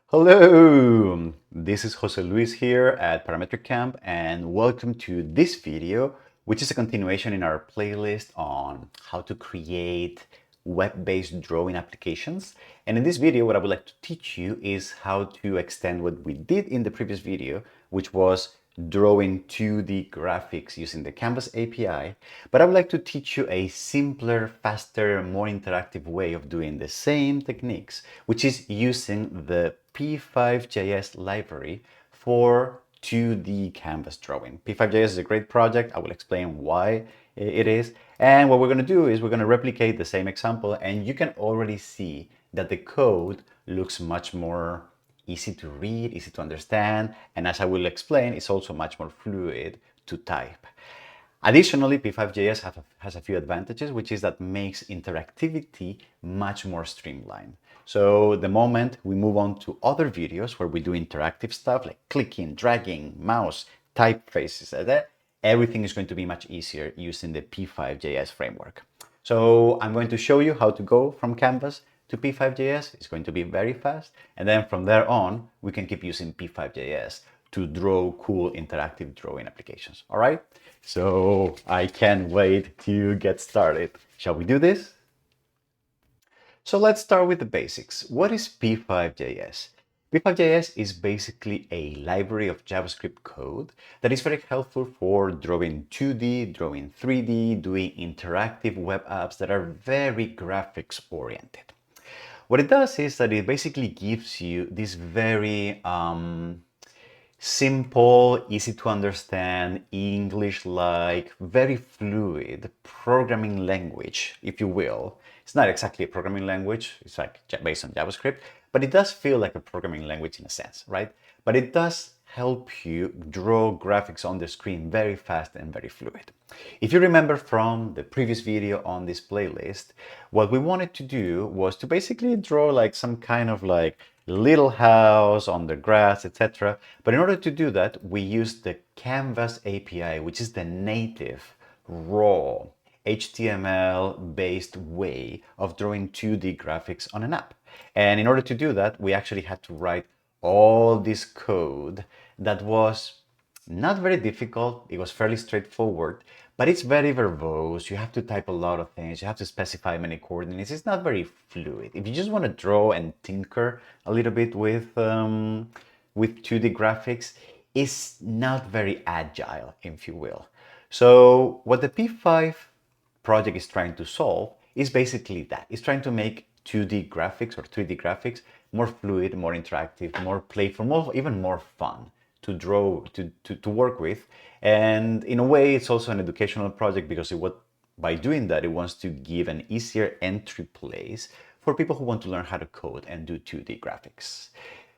Hello, this is Jose Luis here at Parametric Camp, and welcome to this video, which is a continuation in our playlist on how to create web-based drawing applications. And in this video, what I would like to teach you is how to extend what we did in the previous video, which was drawing 2D graphics using the Canvas API. But I would like to teach you a simpler, faster, more interactive way of doing the same techniques, which is using the p5.js library for 2D canvas drawing. p5.js is a great project. I will explain why it is. And what we're going to do is we're going to replicate the same example, and you can already see that the code looks much more easy to read, easy to understand, and as I will explain, it's also much more fluid to type. Additionally, p5.js has a few advantages, which is that makes interactivity much more streamlined. So the moment we move on to other videos where we do interactive stuff like clicking, dragging, mouse, typefaces, everything is going to be much easier using the p5.js framework. So I'm going to show you how to go from Canvas to p5.js. It's going to be very fast. And then from there on, we can keep using p5.js to draw cool interactive drawing applications. All right? So I can't wait to get started. Shall we do this? So let's start with the basics. What is p5.js? p5.js is basically a library of JavaScript code that is very helpful for drawing 2D, drawing 3D, doing interactive web apps that are very graphics oriented. What it does is that it basically gives you this very simple, easy to understand, English-like, very fluid programming language, if you will. It's not exactly a programming language, it's like based on JavaScript, but it does feel like a programming language in a sense, right? But it does help you draw graphics on the screen very fast and very fluid. If you remember from the previous video on this playlist, what we wanted to do was to basically draw like some kind of like little house on the grass, etc. But in order to do that, we used the Canvas API, which is the native, raw, HTML-based way of drawing 2D graphics on an app. And in order to do that, we actually had to write all this code that was not very difficult. It was fairly straightforward, but it's very verbose. You have to type a lot of things. You have to specify many coordinates. It's not very fluid. If you just want to draw and tinker a little bit with 2D graphics, it's not very agile, if you will. So what the P5 project is trying to solve is basically that. It's trying to make 2D graphics or 3D graphics more fluid, more interactive, more playful, even more fun to draw, to work with. And in a way, it's also an educational project because by doing that, it wants to give an easier entry place for people who want to learn how to code and do 2D graphics.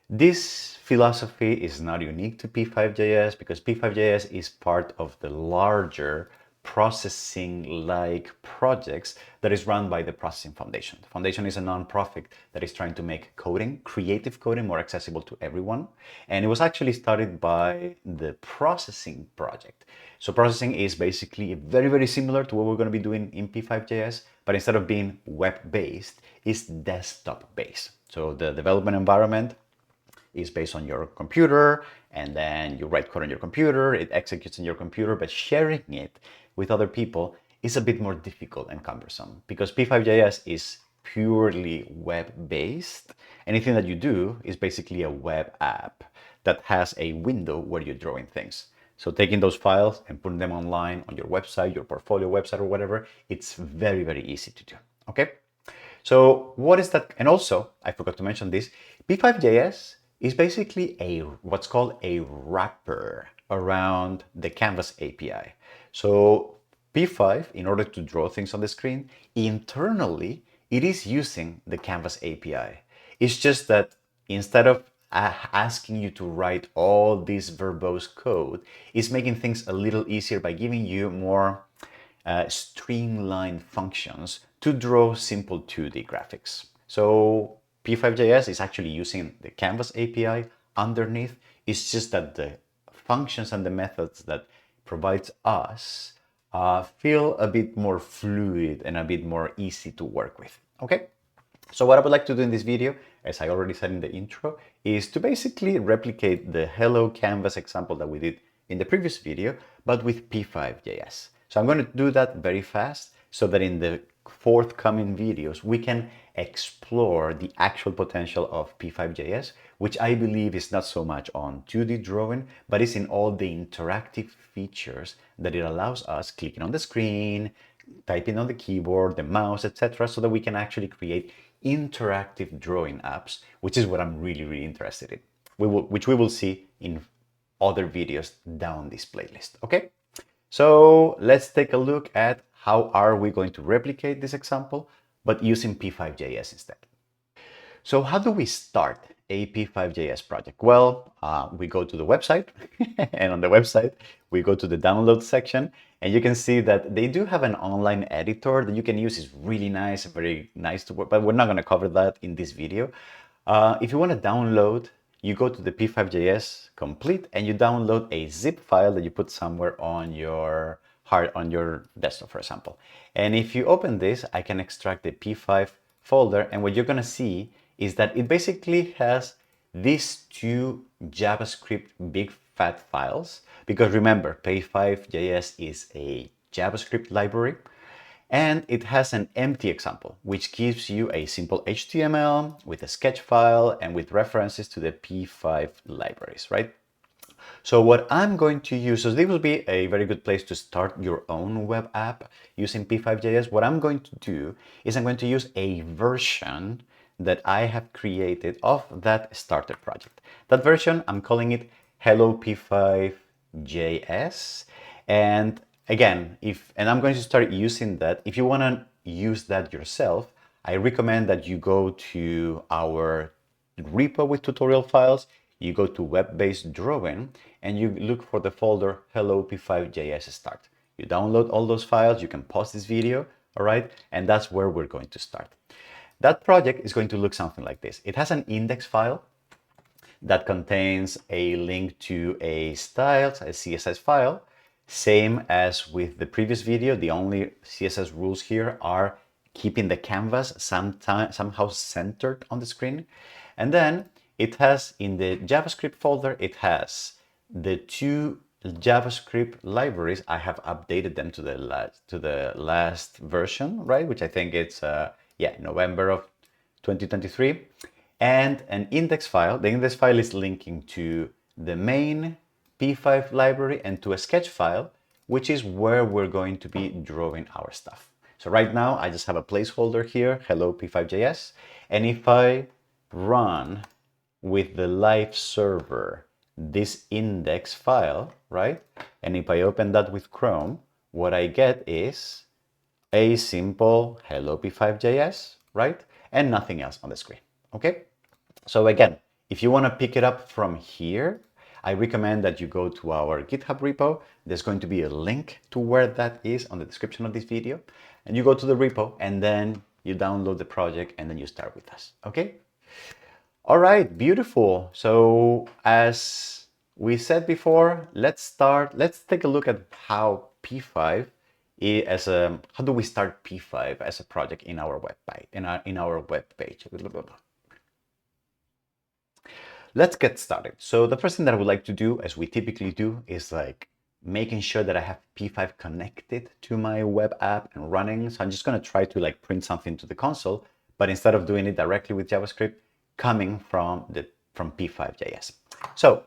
This philosophy is not unique to p5.js because p5.js is part of the larger processing-like projects that is run by the Processing Foundation. The foundation is a nonprofit that is trying to make coding, creative coding, more accessible to everyone. And it was actually started by the processing project. So processing is basically very, very similar to what we're going to be doing in p5.js, but instead of being web-based, it's desktop-based. So the development environment is based on your computer, and then you write code on your computer, it executes on your computer, but sharing it with other people is a bit more difficult and cumbersome because p5.js is purely web-based. Anything that you do is basically a web app that has a window where you're drawing things. So taking those files and putting them online on your website, your portfolio website or whatever, it's very, very easy to do, okay? So what is that? And also, I forgot to mention this, p5.js is basically what's called a wrapper around the Canvas API. So P5, in order to draw things on the screen, internally, it is using the Canvas API. It's just that instead of asking you to write all this verbose code, it's making things a little easier by giving you more streamlined functions to draw simple 2D graphics. So p5.js is actually using the Canvas API underneath. It's just that the functions and the methods that provides us feel a bit more fluid and a bit more easy to work with. Okay? So what I would like to do in this video, as I already said in the intro, is to basically replicate the Hello Canvas example that we did in the previous video, but with p5.js. So I'm going to do that very fast so that in the forthcoming videos, we can explore the actual potential of p5.js, which I believe is not so much on 2D drawing, but is in all the interactive features that it allows us clicking on the screen, typing on the keyboard, the mouse, etc., so that we can actually create interactive drawing apps, which is what I'm really interested in, which we will see in other videos down this playlist. Okay, so let's take a look at how are we going to replicate this example, but using p5.js instead. So how do we start a p5.js project? Well, we go to the website, and on the website, we go to the download section, and you can see that they do have an online editor that you can use. It's really nice, very nice to work, but we're not going to cover that in this video. If you want to download, you go to the p5.js complete, and you download a zip file that you put somewhere on your on your desktop, for example. And if you open this, I can extract the p5 folder, and what you're going to see is that it basically has these two JavaScript big fat files, because remember, p5.js is a JavaScript library, and it has an empty example, which gives you a simple HTML with a sketch file and with references to the p5 libraries, right? So what I'm going to use, so this will be a very good place to start your own web app using p5.js. What I'm going to do is I'm going to use a version that I have created of that starter project. That version, I'm calling it Hello p5.js. And again, and I'm going to start using that. If you want to use that yourself, I recommend that you go to our repo with tutorial files, you go to web-based drawing, and you look for the folder Hello p5.js start. You download all those files, you can pause this video, all right? And that's where we're going to start. That project is going to look something like this. It has an index file that contains a link to a styles, a CSS file. Same as with the previous video, the only CSS rules here are keeping the canvas somehow centered on the screen. And then it has, in the JavaScript folder, it has the two JavaScript libraries. I have updated them to the last version, right? Which I think it's November of 2023, and an index file. The index file is linking to the main p5 library and to a sketch file, which is where we're going to be drawing our stuff. So right now I just have a placeholder here, hello p5.js, and if I run with the live server this index file, right? And if I open that with Chrome, what I get is a simple hello p5.js, right? And nothing else on the screen, okay? So again, if you want to pick it up from here, I recommend that you go to our GitHub repo. There's going to be a link to where that is on the description of this video. And you go to the repo and then you download the project and then you start with us, okay? All right, beautiful. So as we said before, let's take a look at how P5 how do we start P5 as a project in our web page, in our web page. Let's get started. So the first thing that I would like to do, as we typically do, is like making sure that I have P5 connected to my web app and running. So I'm just going to try to like print something to the console, but instead of doing it directly with JavaScript, coming from p5.js. So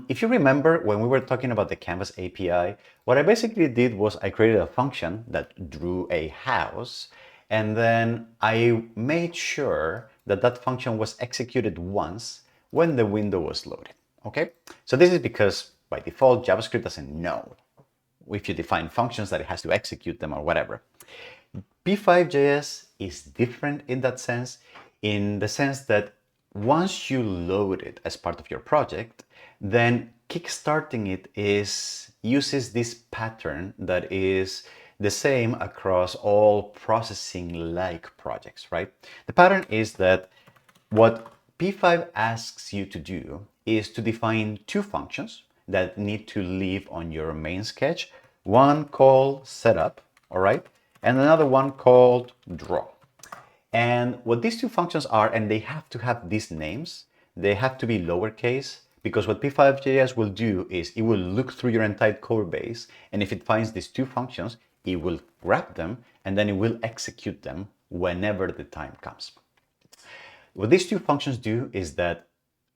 if you remember when we were talking about the Canvas API, what I basically did was I created a function that drew a house, and then I made sure that that function was executed once when the window was loaded. Okay, so this is because by default JavaScript doesn't know if you define functions that it has to execute them or whatever. p5.js is different in that sense, in the sense that once you load it as part of your project, then kickstarting it uses this pattern that is the same across all processing-like projects, right? The pattern is that what p5 asks you to do is to define two functions that need to live on your main sketch, one called setup, all right, and another one called draw. And what these two functions are, and they have to have these names, they have to be lowercase, because what p5.js will do is it will look through your entire code base, and if it finds these two functions, it will grab them, and then it will execute them whenever the time comes. What these two functions do is that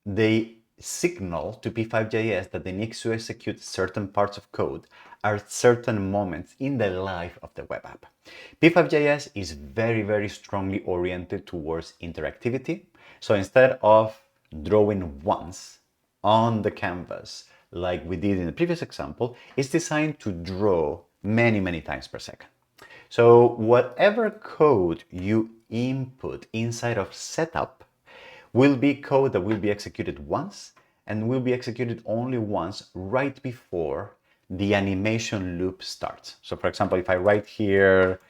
they signal to p5.js that they need to execute certain parts of code at certain moments in the life of the web app. p5.js is very, very strongly oriented towards interactivity. So instead of drawing once on the canvas like we did in the previous example, it's designed to draw many, many times per second. So whatever code you input inside of setup will be code that will be executed once and will be executed only once right before the animation loop starts. So for example, if I write here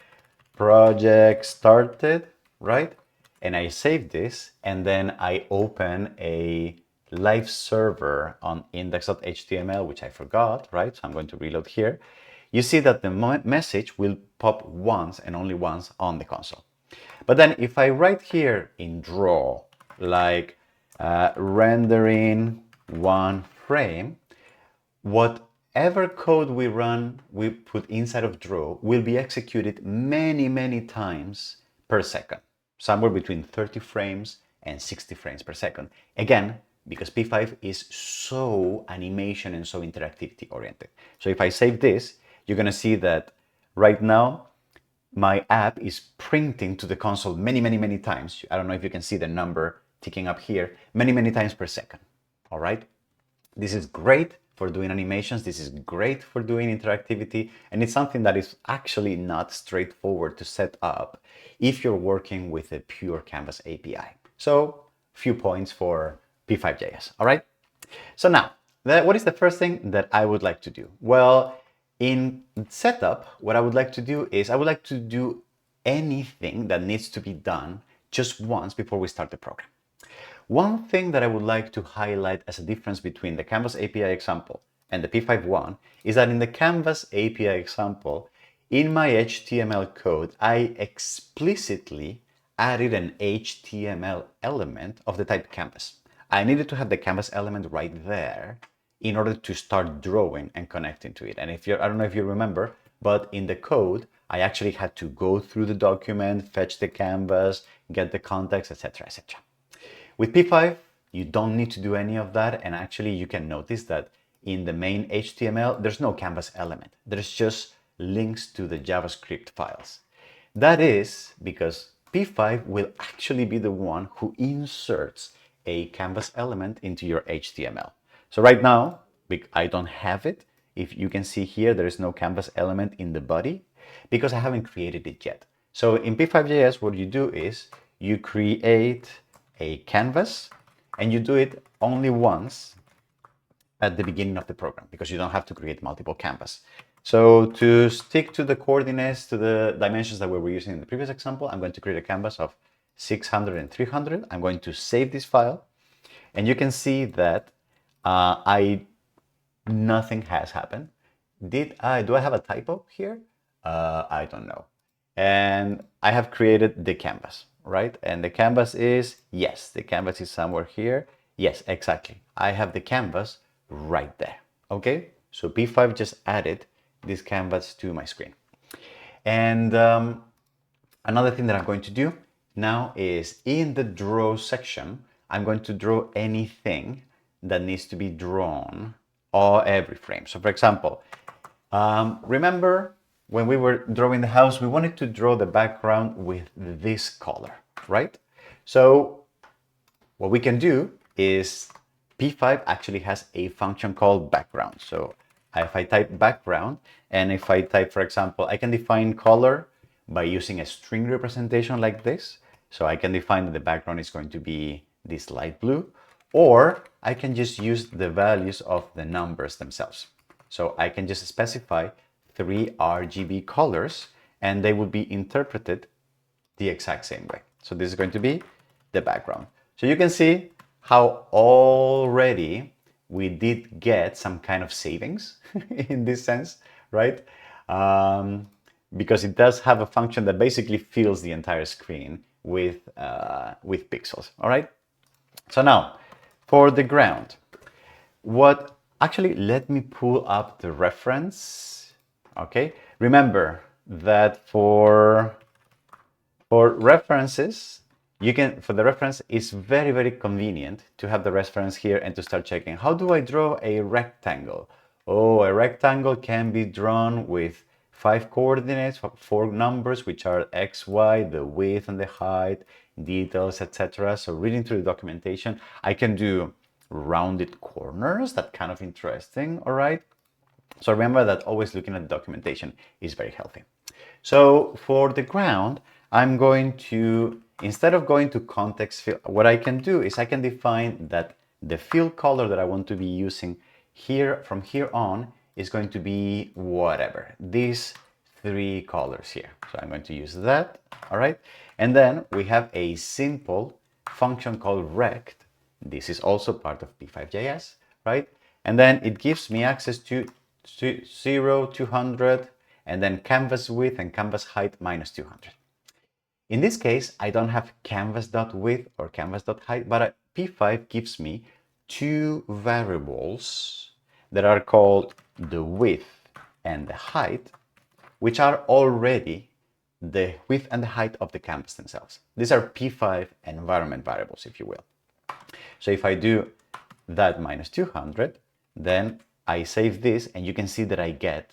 project started, right? And I save this and then I open a live server on index.html, which I forgot, right? So I'm going to reload here. You see that the message will pop once and only once on the console. But then if I write here in draw, like rendering one frame, whatever code we run, we put inside of draw will be executed many, many times per second, somewhere between 30 frames and 60 frames per second. Again, because P5 is so animation and so interactivity oriented. So if I save this, you're going to see that right now, my app is printing to the console many, many, many times. I don't know if you can see the number ticking up here, many, many times per second. All right. This is great for doing animations. This is great for doing interactivity. And it's something that is actually not straightforward to set up if you're working with a pure Canvas API. So few points for p5.js. All right. So now, what is the first thing that I would like to do? Well, in setup, what I would like to do is I would like to do anything that needs to be done just once before we start the program. One thing that I would like to highlight as a difference between the Canvas API example and the P5 one is that in the Canvas API example, in my HTML code, I explicitly added an HTML element of the type canvas. I needed to have the canvas element right there in order to start drawing and connecting to it. And if you're, I don't know if you remember, but in the code, I actually had to go through the document, fetch the canvas, get the context, etc., etc. With P5, you don't need to do any of that. And actually, you can notice that in the main HTML, there's no canvas element. There's just links to the JavaScript files. That is because P5 will actually be the one who inserts a canvas element into your HTML. So right now, I don't have it. If you can see here, there is no canvas element in the body because I haven't created it yet. So in P5.js, what you do is you create a canvas and you do it only once at the beginning of the program because you don't have to create multiple canvas. So to stick to the coordinates, to the dimensions that we were using in the previous example, I'm going to create a canvas of 600 and 300. I'm going to save this file and you can see that nothing has happened. Do I have a typo here? I don't know. And I have created the canvas, right? And the canvas is, yes, the canvas is somewhere here. Yes, exactly. I have the canvas right there. Okay, so P5 just added this canvas to my screen. And another thing that I'm going to do now is in the draw section, I'm going to draw anything that needs to be drawn or every frame. So for example, remember when we were drawing the house, we wanted to draw the background with this color, right? So what we can do is P5 actually has a function called background. So if I type background, and if I type, for example, I can define color by using a string representation like this. So I can define that the background is going to be this light blue, or I can just use the values of the numbers themselves. So I can just specify 3 RGB colors, and they will be interpreted the exact same way. So this is going to be the background. So you can see how already we did get some kind of savings in this sense, right? Because it does have a function that basically fills the entire screen with pixels. All right. So now for the ground, what actually, let me pull up the reference. Okay. Remember that for references, you can, for the reference, it's very, very convenient to have the reference here and to start checking. How do I draw a rectangle? Oh, a rectangle can be drawn with 5 coordinates, 4 numbers, which are x, y, the width and the height, details, etc. So reading through the documentation, I can do rounded corners. That's kind of interesting, all right? So remember that always looking at the documentation is very healthy. So for the ground, I'm going to, instead of going to context field, what I can do is I can define that the field color that I want to be using here from here on is going to be whatever, these 3 colors here. So I'm going to use that, all right? And then we have a simple function called rect. This is also part of p5.js, right? And then it gives me access to 0, 200, and then canvas width and canvas height minus 200. In this case, I don't have canvas.width or canvas.height, but p5 gives me 2 variables that are called the width and the height, which are already the width and the height of the canvas themselves. These are p5 environment variables, if you will. So if I do that minus 200, then I save this and you can see that I get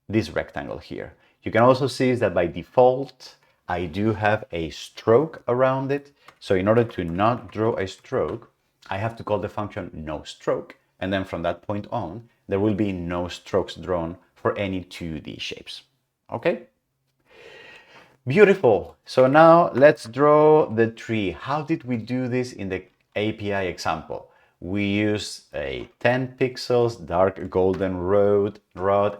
this rectangle here. You can also see that by default, I do have a stroke around it. So in order to not draw a stroke, I have to call the function noStroke. And then from that point on, there will be no strokes drawn for any 2D shapes. Okay? Beautiful. So now let's draw the tree. How did we do this in the API example? We use a 10 pixels dark golden rod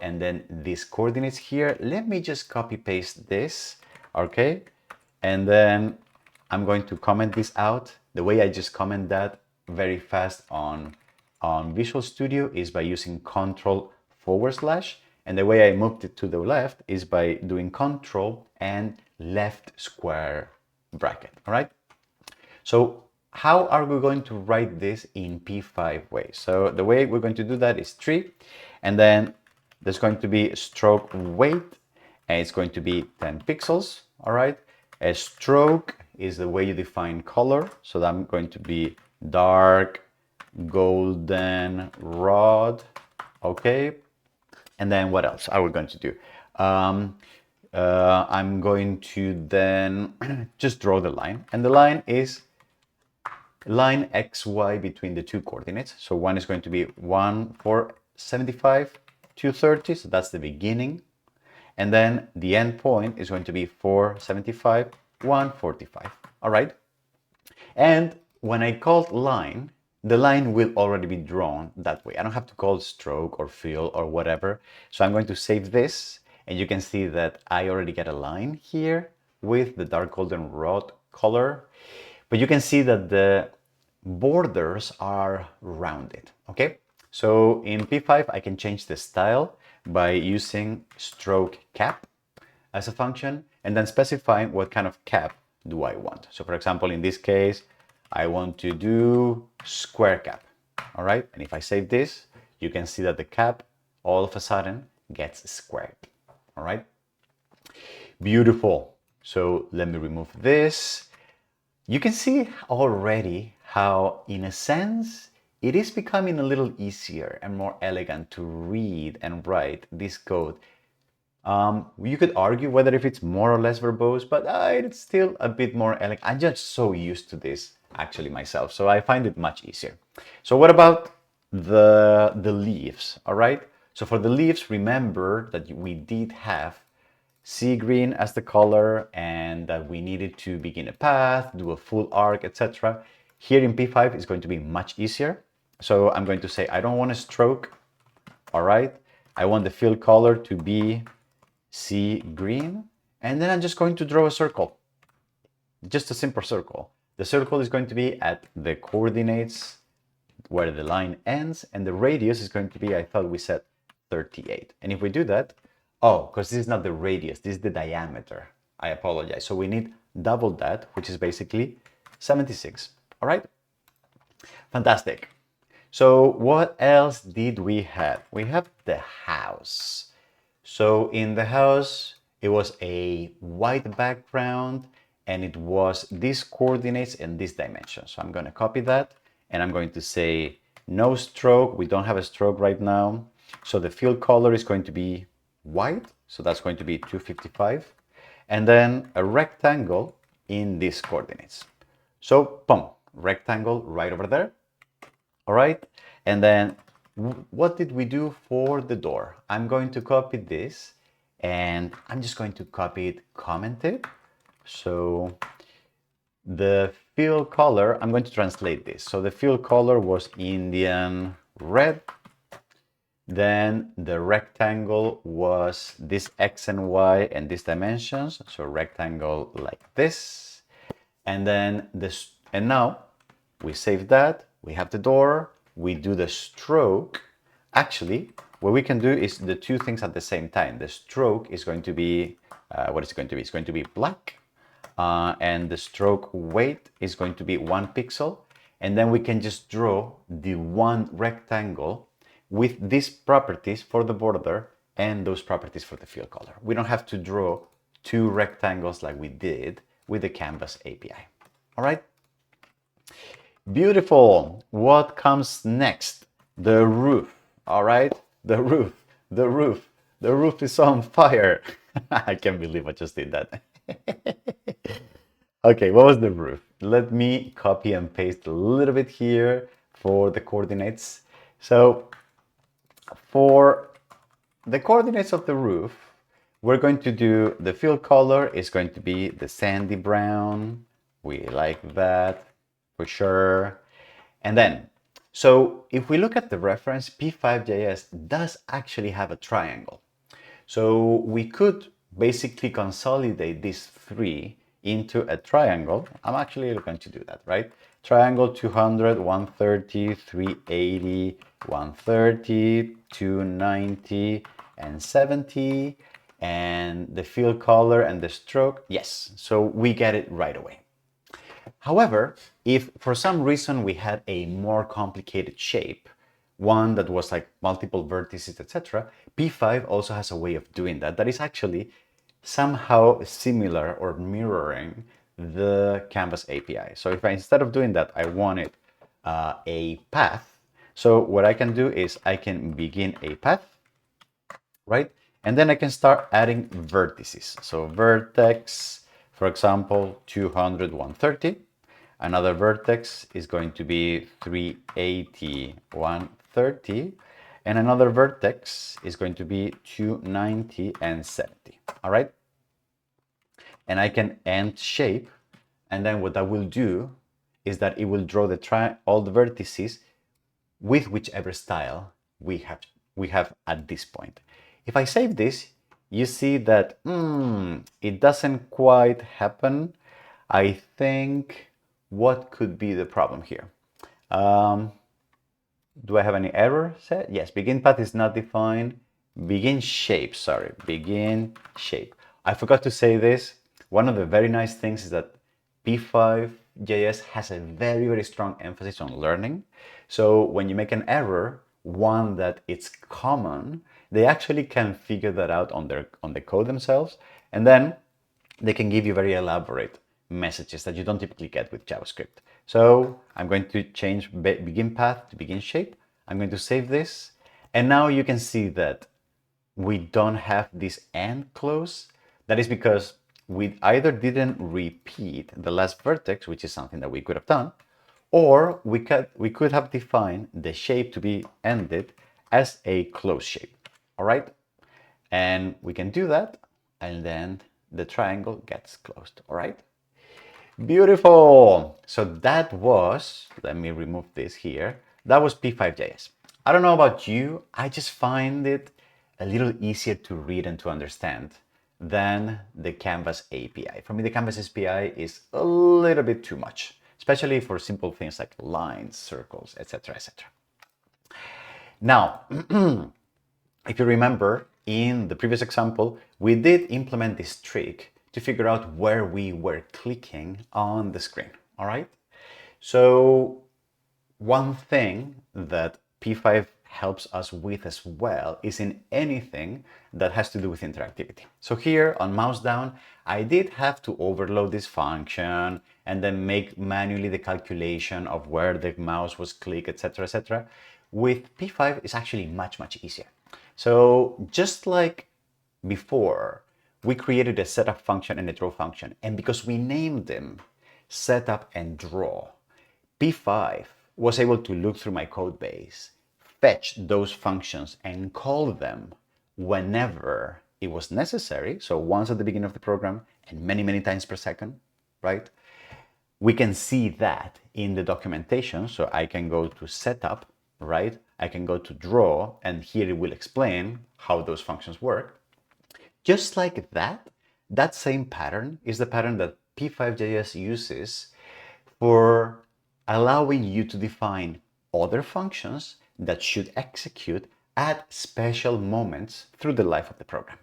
and then these coordinates here. Let me just copy paste this, okay? And then I'm going to comment this out. The way I just comment that very fast on Visual Studio is by using Control / and the way I moved it to the left is by doing Control and left square bracket, all right? So how are we going to write this in p5 way? So the way we're going to do that is tree, and then there's going to be stroke weight, and it's going to be 10 pixels, all right? A stroke is the way you define color, so I'm going to be dark golden rod, okay? And then what else are we going to do? I'm going to then just draw the line, and the line is line xy between the 2 coordinates. So one is going to be 475, 230, so that's the beginning. And then the end point is going to be 475, 145. All right. And when I call line, the line will already be drawn that way. I don't have to call stroke or fill or whatever. So I'm going to save this, and you can see that I already get a line here with the dark golden rod color. But you can see that the borders are rounded, okay? So in p5, I can change the style by using stroke cap as a function and then specifying what kind of cap do I want. So for example, in this case, I want to do square cap, all right? And if I save this, you can see that the cap all of a sudden gets squared, all right? Beautiful. So let me remove this. You can see already how, in a sense, it is becoming a little easier and more elegant to read and write this code. You could argue whether if it's more or less verbose, but it's still a bit more elegant. I'm just so used to this actually myself, so I find it much easier. So what about the leaves, all right? So for the leaves, remember that we did have sea green as the color and that we needed to begin a path, do a full arc, etc. Here in p5 is going to be much easier. So I'm going to say I don't want a stroke, all right? I want the fill color to be sea green, and then I'm just going to draw a circle, just a simple circle. The circle is going to be at the coordinates where the line ends, and the radius is going to be, I thought we said 38. And if we do that, oh, because this is not the radius, this is the diameter. I apologize. So we need double that, which is basically 76. All right, fantastic. So what else did we have? We have the house. So in the house, it was a white background and it was these coordinates and this dimension. So I'm going to copy that and I'm going to say no stroke. We don't have a stroke right now. So the fill color is going to be white. So that's going to be 255. And then a rectangle in these coordinates. So boom, rectangle right over there. All right. And then what did we do for the door? I'm going to copy this and I'm just going to copy it commented. So the fill color, I'm going to translate this. So the fill color was Indian red. Then the rectangle was this X and Y and these dimensions. So rectangle like this. And then this, and now we save that. We have the door. We do the stroke. Actually, what we can do is the two things at the same time. The stroke is going to be, what is it going to be? It's going to be black. And the stroke weight is going to be 1 pixel. And then we can just draw the one rectangle with these properties for the border and those properties for the fill color. We don't have to draw two rectangles like we did with the Canvas API. All right. Beautiful. What comes next? The roof. All right. The roof. The roof. The roof is on fire. I can't believe I just did that. Okay, what was the roof? Let me copy and paste a little bit here for the coordinates. So for the coordinates of the roof, we're going to do the fill color is going to be the sandy brown. We like that for sure. And then, so if we look at the reference, p5.js does actually have a triangle. So we could basically consolidate these three into a triangle. I'm actually going to do that, right? Triangle 200, 130, 380, 130, 290, and 70. And the fill color and the stroke, yes. So we get it right away. However, if for some reason we had a more complicated shape, one that was like multiple vertices, etc., P5 also has a way of doing that that is actually somehow similar or mirroring the Canvas API. So if I, instead of doing that, I wanted a path, so what I can do is I can begin a path, right? And then I can start adding vertices. So vertex, for example, 200, 130. Another vertex is going to be 380, 130. And another vertex is going to be 290 and 70. All right. And I can end shape. And then what I will do is that it will draw all the vertices with whichever style we have at this point. If I save this, you see that it doesn't quite happen. I think what could be the problem here? Do I have any error set? Yes, begin path is not defined. Begin shape, sorry, begin shape. I forgot to say this. One of the very nice things is that p5.js has a very, very strong emphasis on learning. So when you make an error, one that it's common, they actually can figure that out on the code themselves, and then they can give you very elaborate messages that you don't typically get with JavaScript. So I'm going to change begin path to begin shape. I'm going to save this. And now you can see that we don't have this end close. That is because we either didn't repeat the last vertex, which is something that we could have done, or we could have defined the shape to be ended as a close shape. All right. And we can do that. And then the triangle gets closed. All right. Beautiful. So that was, let me remove this here. That was p5.js. I don't know about you. I just find it a little easier to read and to understand than the Canvas API. For me, the Canvas API is a little bit too much, especially for simple things like lines, circles, etc., etc. Now, if you remember, in the previous example, we did implement this trick to figure out where we were clicking on the screen. All right. So one thing that P5 helps us with as well is in anything that has to do with interactivity. So here on mouse down, I did have to overload this function and then make manually the calculation of where the mouse was clicked, etc., etc. With P5, it's actually much, much easier. So just like before, we created a setup function and a draw function. And because we named them setup and draw, P5 was able to look through my code base, fetch those functions, and call them whenever it was necessary. So once at the beginning of the program and many, many times per second, right? We can see that in the documentation. So I can go to setup, right? I can go to draw, and here it will explain how those functions work. Just like that, that same pattern is the pattern that p5.js uses for allowing you to define other functions that should execute at special moments through the life of the program.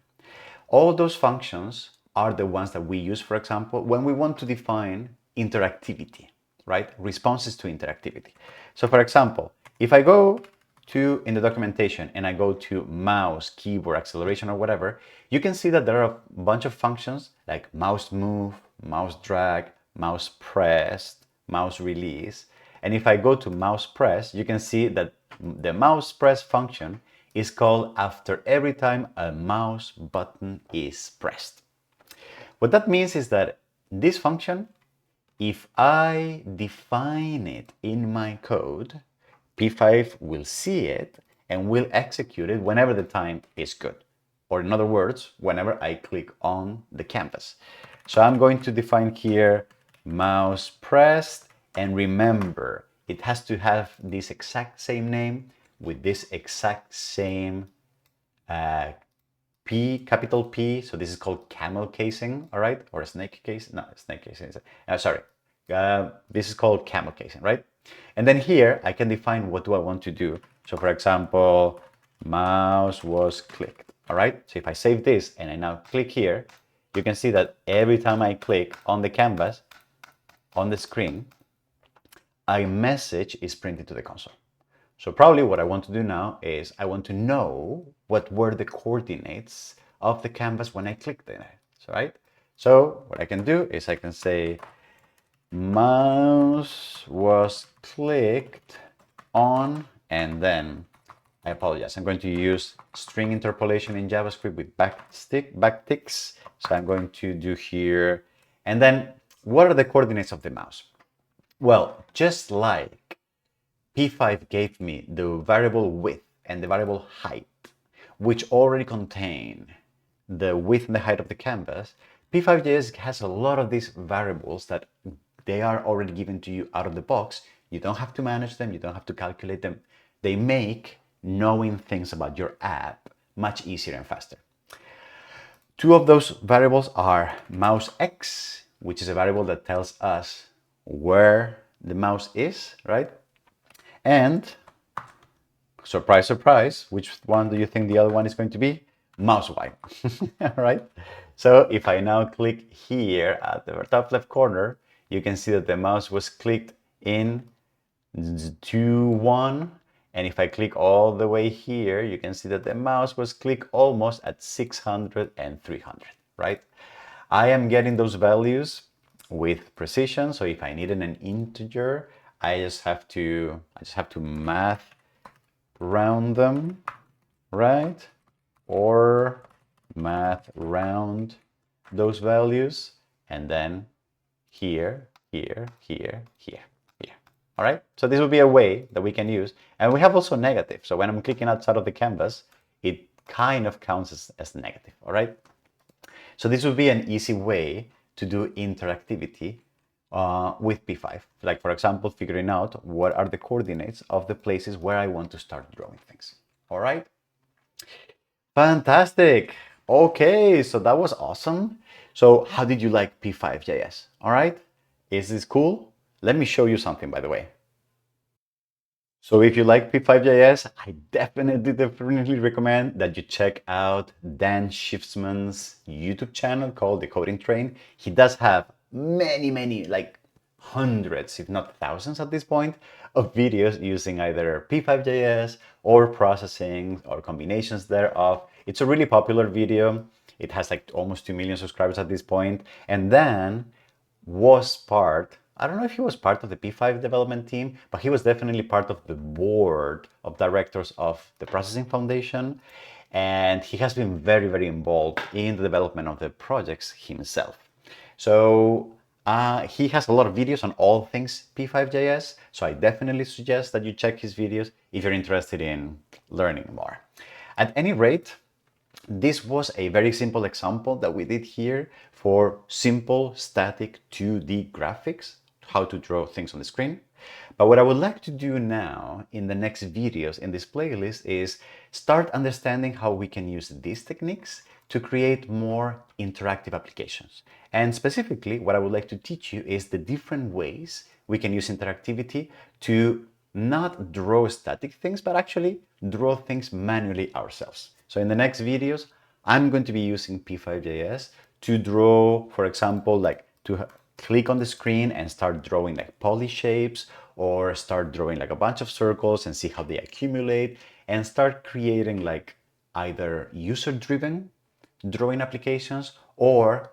All those functions are the ones that we use, for example, when we want to define interactivity, right? Responses to interactivity. So for example, if I go to in the documentation and I go to mouse, keyboard, acceleration, or whatever, you can see that there are a bunch of functions like mouse move, mouse drag, mouse pressed, mouse release. And if I go to mouse press, you can see that the mouse press function is called after every time a mouse button is pressed. What that means is that this function, if I define it in my code, P5 will see it and will execute it whenever the time is good. Or in other words, whenever I click on the canvas. So I'm going to define here mouse pressed, and remember, it has to have this exact same name with this exact same P, capital P. So this is called camel casing, all right? Or a snake casing, no, snake casing. Sorry, this is called camel casing, right? And then here I can define what do I want to do. So for example, mouse was clicked, all right? So if I save this and I now click here, you can see that every time I click on the canvas, on the screen, a message is printed to the console. So probably what I want to do now is I want to know what were the coordinates of the canvas when I clicked in it, right? So what I can do is I can say mouse was clicked on, and then I apologize, I'm going to use string interpolation in JavaScript with backticks. So I'm going to do here, and then what are the coordinates of the mouse? Well, just like P5 gave me the variable width and the variable height, which already contain the width and the height of the canvas, P5.js has a lot of these variables that they are already given to you out of the box. You don't have to manage them. You don't have to calculate them. They make knowing things about your app much easier and faster. Two of those variables are mouse x, which is a variable that tells us where the mouse is, right? And surprise, surprise, which one do you think the other one is going to be? Mouse Y, right? So if I now click here at the top left corner, you can see that the mouse was clicked in 2, 1. And if I click all the way here, you can see that the mouse was clicked almost at 600 and 300, right? I am getting those values with precision. So if I needed an integer, I just have to math round them, right? Or math round those values, and then here, here, here, here, here. All right, so this will be a way that we can use. And we have also negative. So when I'm clicking outside of the canvas, it kind of counts as negative. All right, so this would be an easy way to do interactivity with P5. Like for example, figuring out what are the coordinates of the places where I want to start drawing things. All right. Fantastic. Okay, so that was awesome. So how did you like P5.js? All right. Is this cool? Let me show you something, by the way. So if you like p5.js, I definitely recommend that you check out Dan Schiffsman's YouTube channel called The Coding Train. He does have many, like hundreds, if not thousands at this point, of videos using either p5.js or processing or combinations thereof. It's a really popular video. It has like almost 2 million subscribers at this point. And then was part, I don't know if he was part of the P5 development team, but he was definitely part of the board of directors of the Processing Foundation. And he has been very involved in the development of the projects himself. So he has a lot of videos on all things P5.js. So I definitely suggest that you check his videos if you're interested in learning more. At any rate, this was a very simple example that we did here for simple static 2D graphics, how to draw things on the screen. But what I would like to do now in the next videos in this playlist is start understanding how we can use these techniques to create more interactive applications. And specifically, what I would like to teach you is the different ways we can use interactivity to not draw static things, but actually draw things manually ourselves. So in the next videos, I'm going to be using p5.js to draw, for example, like to click on the screen and start drawing like poly shapes, or start drawing like a bunch of circles and see how they accumulate, and start creating like either user-driven drawing applications or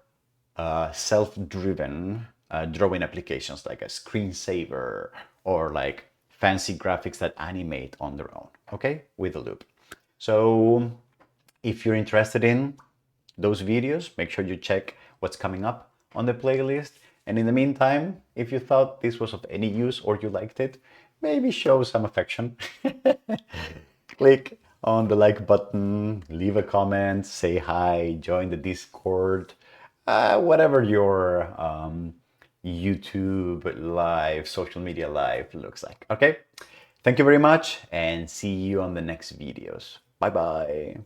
self-driven drawing applications like a screensaver or like fancy graphics that animate on their own, okay, with a loop. So if you're interested in those videos, make sure you check what's coming up on the playlist. And in the meantime, if you thought this was of any use or you liked it, maybe show some affection. Click on the like button, leave a comment, say hi, join the Discord, whatever your YouTube live, social media live looks like. Okay? Thank you very much and see you on the next videos. Bye bye.